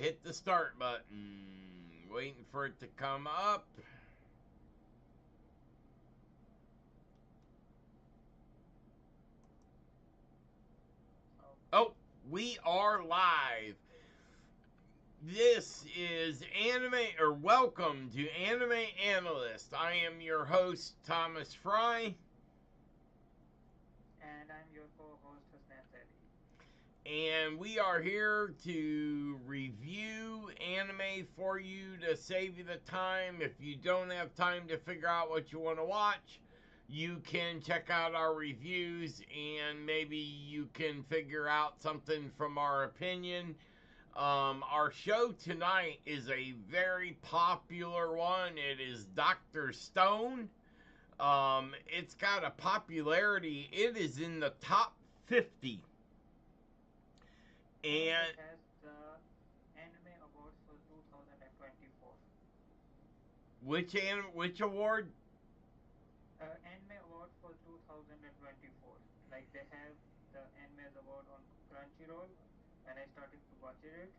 hit the start button. Waiting for it to come up. Oh, we are live. This is welcome to Anime Analyst. I am your host, Thomas Fry. And I'm your co-host, Husnain Zaidi. And we are here to review anime for you to save you the time. If you don't have time to figure out what you want to watch, you can check out our reviews and maybe you can figure out something from our opinion. Our show tonight is a very popular one. It is Dr. Stone. It's got a popularity. It is in the top 50. And it has the Anime Awards for 2024. which award? Anime Award for 2024. Like they have the Anime Award on Crunchyroll. When I started to watch it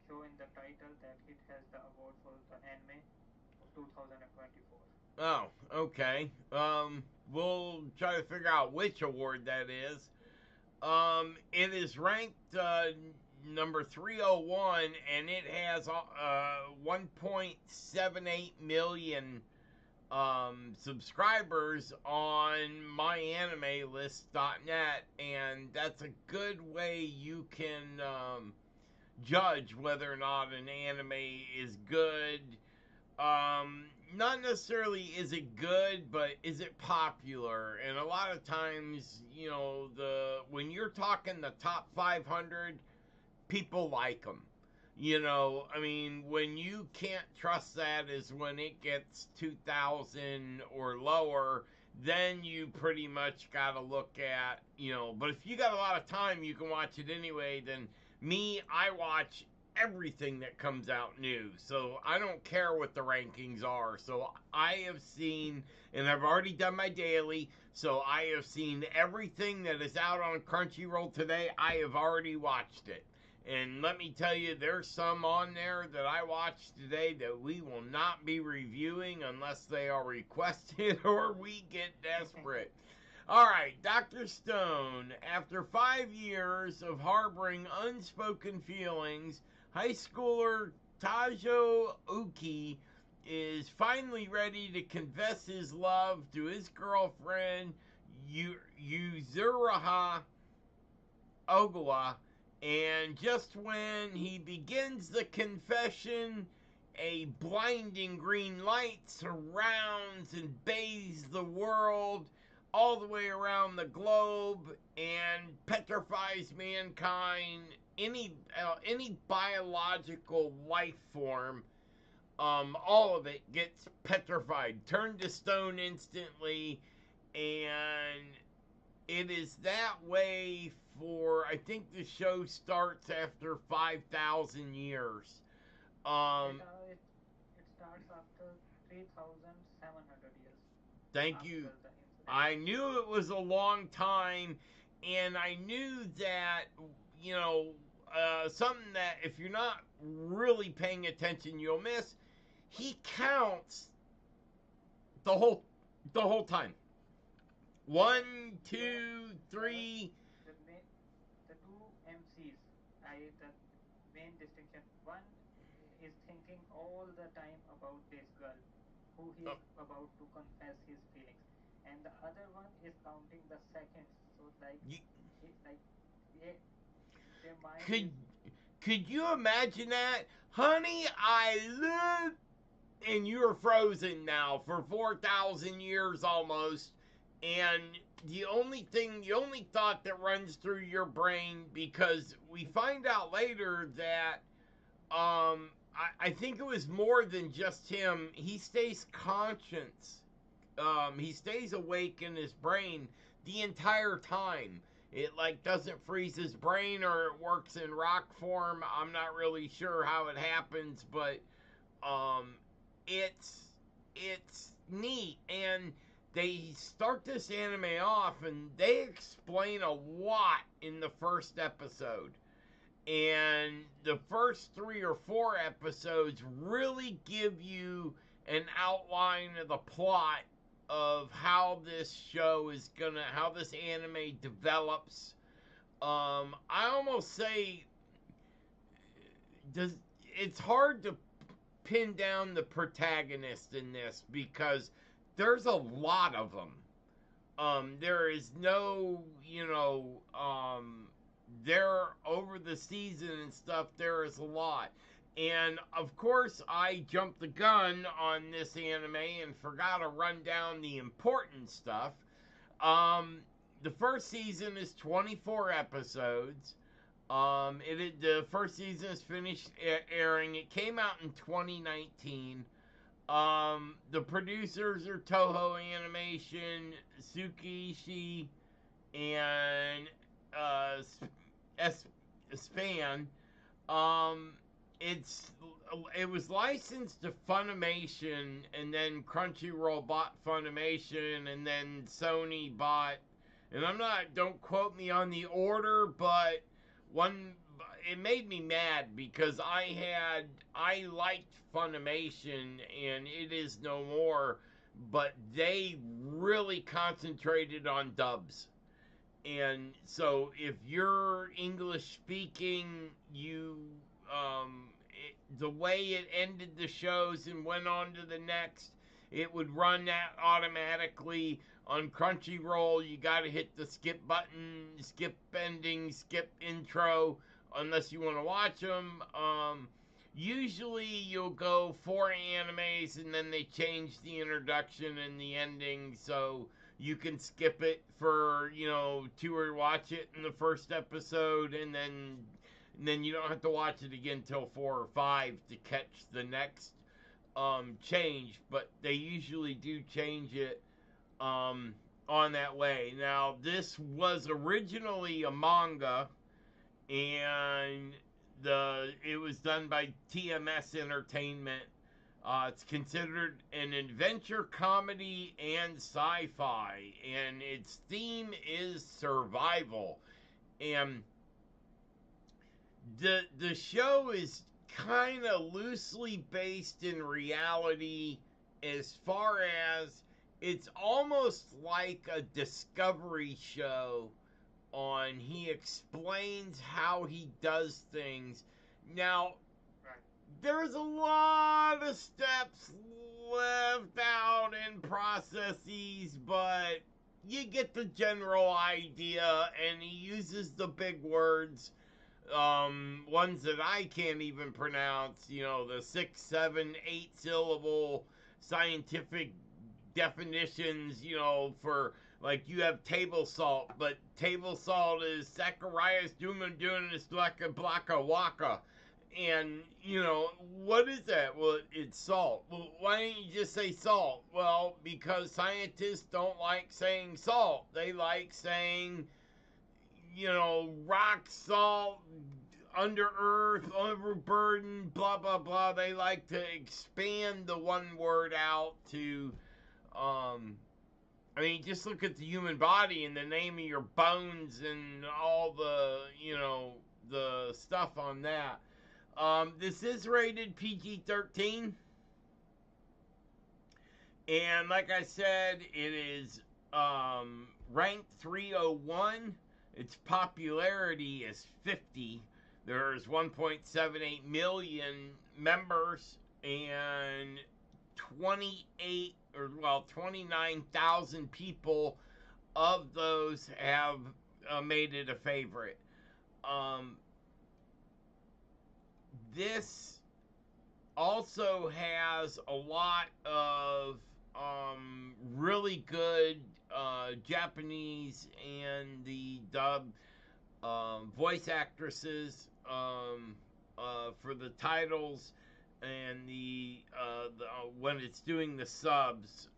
show in the title that it has the award for the Anime of 2024. Oh, okay. We'll try to figure out which award that is. It is ranked number 301, and it has 1.78 million subscribers on myanimelist.net, and that's a good way you can judge whether or not an anime is good. Not necessarily is it good, but is it popular? And a lot of times, when you're talking the top 500, people like them. When you can't trust that is when it gets 2,000 or lower, then you pretty much got to look at, but if you got a lot of time, you can watch it anyway. Then I watch everything that comes out new. So I don't care what the rankings are. So I have seen, and I've already done my daily, so I have seen everything that is out on Crunchyroll today. I have already watched it. And let me tell you, there's some on there that I watched today that we will not be reviewing unless they are requested or we get desperate. All right, Dr. Stone. After 5 years of harboring unspoken feelings, high schooler Tajo Uki is finally ready to confess his love to his girlfriend, Yuzuraha Ogawa. And just when he begins the confession, a blinding green light surrounds and bathes the world all the way around the globe and petrifies mankind. Any biological life form, all of it gets petrified, turned to stone instantly, and it is that way for, I think the show starts after 5,000 years. Um, It starts after 3,700 years Thank you. after the incident. I knew it was a long time, and I knew that, something that if you're not really paying attention, you'll miss. He counts the whole time. Yeah, One, the two, the three. the main the two MCs. The main distinction. One is thinking all the time about this girl, who he is Uh, about to confess his feelings, and the other one is counting the seconds. So you, like they, their mind is could could you imagine that, honey? I live, and you're frozen now for 4,000 years almost, and the only thought that runs through your brain, because we find out later that I think it was more than just him. He stays conscious. He stays awake in his brain the entire time. It like doesn't freeze his brain, or it works in rock form. I'm not really sure how it happens, but um, it's neat. And they start this anime off, and they explain a lot in the first episode. and the first 3 or 4 episodes really give you an outline of the plot of how this show is gonna, how this anime develops. I almost say, does it's hard to pin down the protagonist in this because there's a lot of them. There is no, there over the season and stuff, there is a lot. And of course, I jumped the gun on this anime and forgot to run down the important stuff. Um, the first season is 24 episodes. The first season is finished airing. It came out in 2019. The producers are Toho Animation, Tsukaishi, and uh, Span. Um, it's it was licensed to Funimation, and then Crunchyroll bought Funimation, and then Sony bought. And I'm not. Don't quote me on the order, but one. It made me mad because I liked Funimation, and it is no more. But they really concentrated on dubs. And so if you're English speaking, the way it ended the shows and went on to the next, it would run that automatically on Crunchyroll. You got to hit the skip button, skip ending, skip intro, unless you want to watch them. Usually you'll go 4 animes and then they change the introduction and the ending, so you can skip it for 2, or watch it in the first episode, and then you don't have to watch it again till 4 or 5 to catch the next change. But they usually do change it on that way. Now, this was originally a manga, and it was done by TMS Entertainment. It's considered an adventure comedy and sci-fi, and its theme is survival. And the show is kind of loosely based in reality, as far as it's almost like a discovery show. On He explains how he does things. Now, there's a lot of steps left out in processes, but you get the general idea, and he uses the big words, ones that I can't even pronounce, the 6, 7, 8 syllable scientific definitions, for, like, you have table salt, but table salt is Zacharias Dumandunas Blaka Waka. And, what is that? Well, it's salt. Well, why don't you just say salt? Well, because scientists don't like saying salt. They like saying, rock salt, under earth, overburdened, blah, blah, blah. They like to expand the one word out to, just look at the human body and the name of your bones and all the, the stuff on that. This is rated PG-13. And like I said, it is ranked 301. Its popularity is 50. There's 1.78 million members, and 29,000 people of those have made it a favorite. This also has a lot of really good Japanese and the dub voice actresses for the titles, and the when it's doing the subs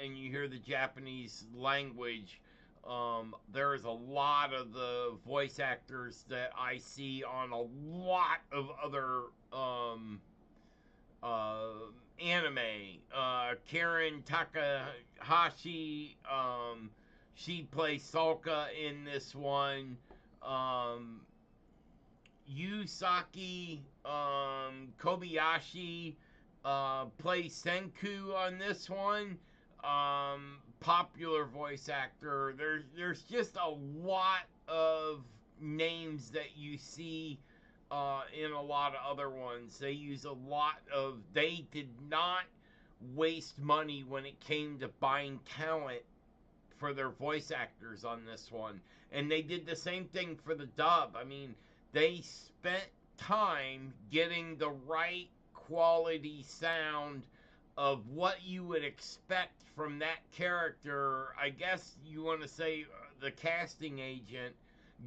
and you hear the Japanese language. There is a lot of the voice actors that I see on a lot of other anime. Karen Takahashi, she plays Salka in this one. Yusaki Kobayashi plays Senku on this one. Popular voice actor. There's just a lot of names that you see in a lot of other ones. They use a lot of. They did not waste money when it came to buying talent for their voice actors on this one. And they did the same thing for the dub. I mean, they spent time getting the right quality sound of what you would expect from that character. I guess you want to say the casting agent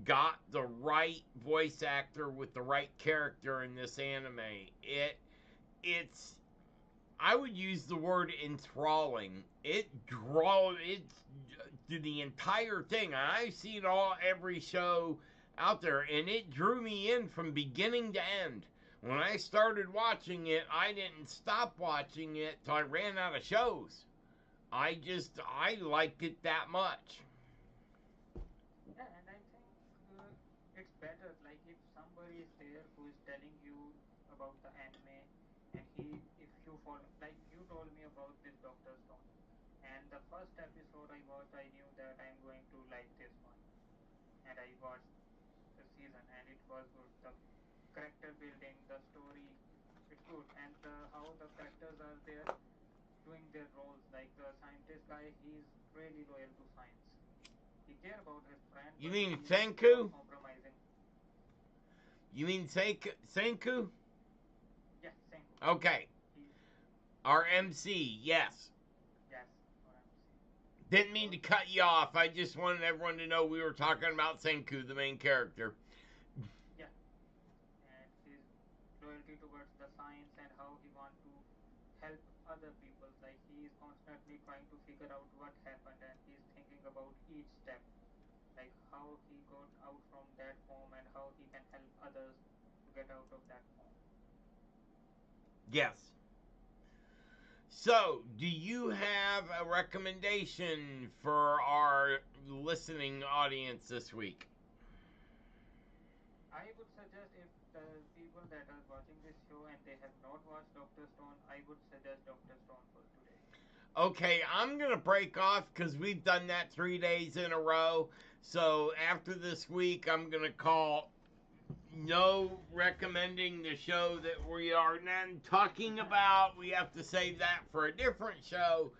got the right voice actor with the right character in this anime. It's I would use the word enthralling. It's the entire thing. I've seen every show out there, and it drew me in from beginning to end. When I started watching it, I didn't stop watching it till I ran out of shows. I liked it that much. Yeah, and I think it's better. Like if somebody is there who is telling you about the anime, and if you follow, like you told me about this Doctor Stone, and the first episode I watched, I knew that I'm going to like this one, and I watched the season, and it was good. The character building, the story, it's good, and how the characters are there doing their roles. Like the scientist guy, he's really loyal to science. He care about his friend, You but mean he's not Senku? compromising. You mean Senku? Yeah, Senku. Okay. He, Our MC, yes. yes, what I'm saying. Didn't mean to Because, cut you off. I just wanted everyone to know we were talking about Senku, the main character. yeah, and his loyalty towards the science and how he want to help other people. Like he is constantly trying to figure out what happened, and he's thinking about each step, like how he got out from that form and how he can help others to get out of that form. Yes. So, do you have a recommendation for our listening audience this week? I would suggest if the people that are watching this show and they have not watched Doctor Stone, I would suggest Doctor Stone for today. Okay, I'm going to break off because we've done that 3 days in a row. So, after this week, I'm going to call no recommending the show that we are then talking about. We have to save that for a different show.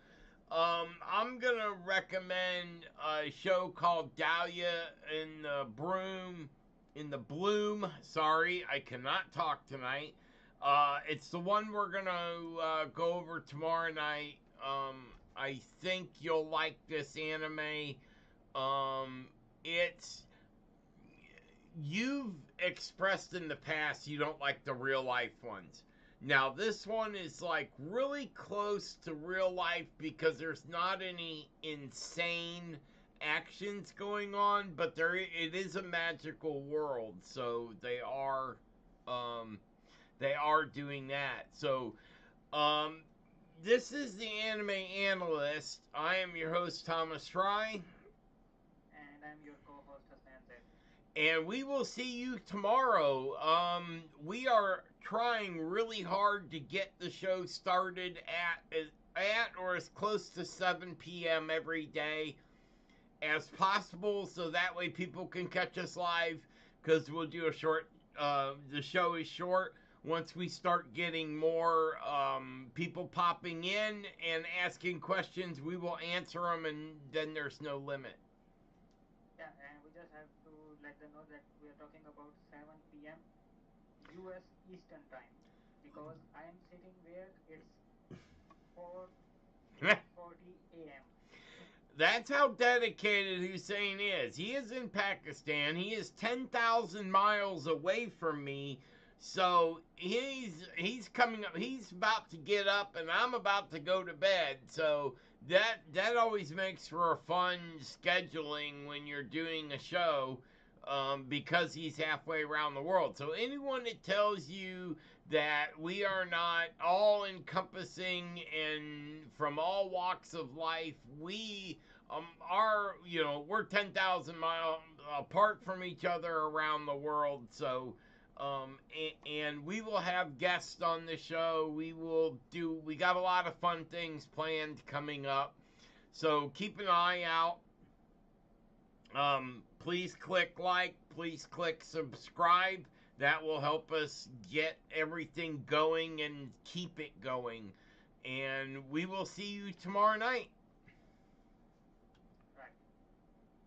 I'm gonna recommend a show called Dahlia in the Bloom. Sorry, I cannot talk tonight. It's the one we're gonna go over tomorrow night. I think you'll like this anime. It's You've expressed in the past you don't like the real life ones. Now this one is like really close to real life because there's not any insane actions going on, but it is a magical world, so um they are doing that. So um this is the Anime Analyst. I am your host Thomas Fry. And I'm your co-host Hassan Z. And we will see you tomorrow. We are trying really hard to get the show started at or as close to 7 p.m. every day as possible, so that way people can catch us live. Because we'll do a short. The show is short. Once we start getting more people popping in and asking questions, we will answer them, and then there's no limit. Yeah, and we just have to let them know that we are talking about 7 p.m. US Eastern Time because I am sitting where it's 4:40 a.m. That's how dedicated Hussein is. He is in Pakistan. He is 10,000 miles away from me. So he's coming up. He's about to get up, and I'm about to go to bed. So that always makes for a fun scheduling when you're doing a show, because he's halfway around the world. So anyone that tells you that we are not all encompassing and from all walks of life, we we're 10,000 miles apart from each other around the world. So And we will have guests on the show. We got a lot of fun things planned coming up. So keep an eye out. Please click like, please click subscribe. That will help us get everything going and keep it going. And we will see you tomorrow night.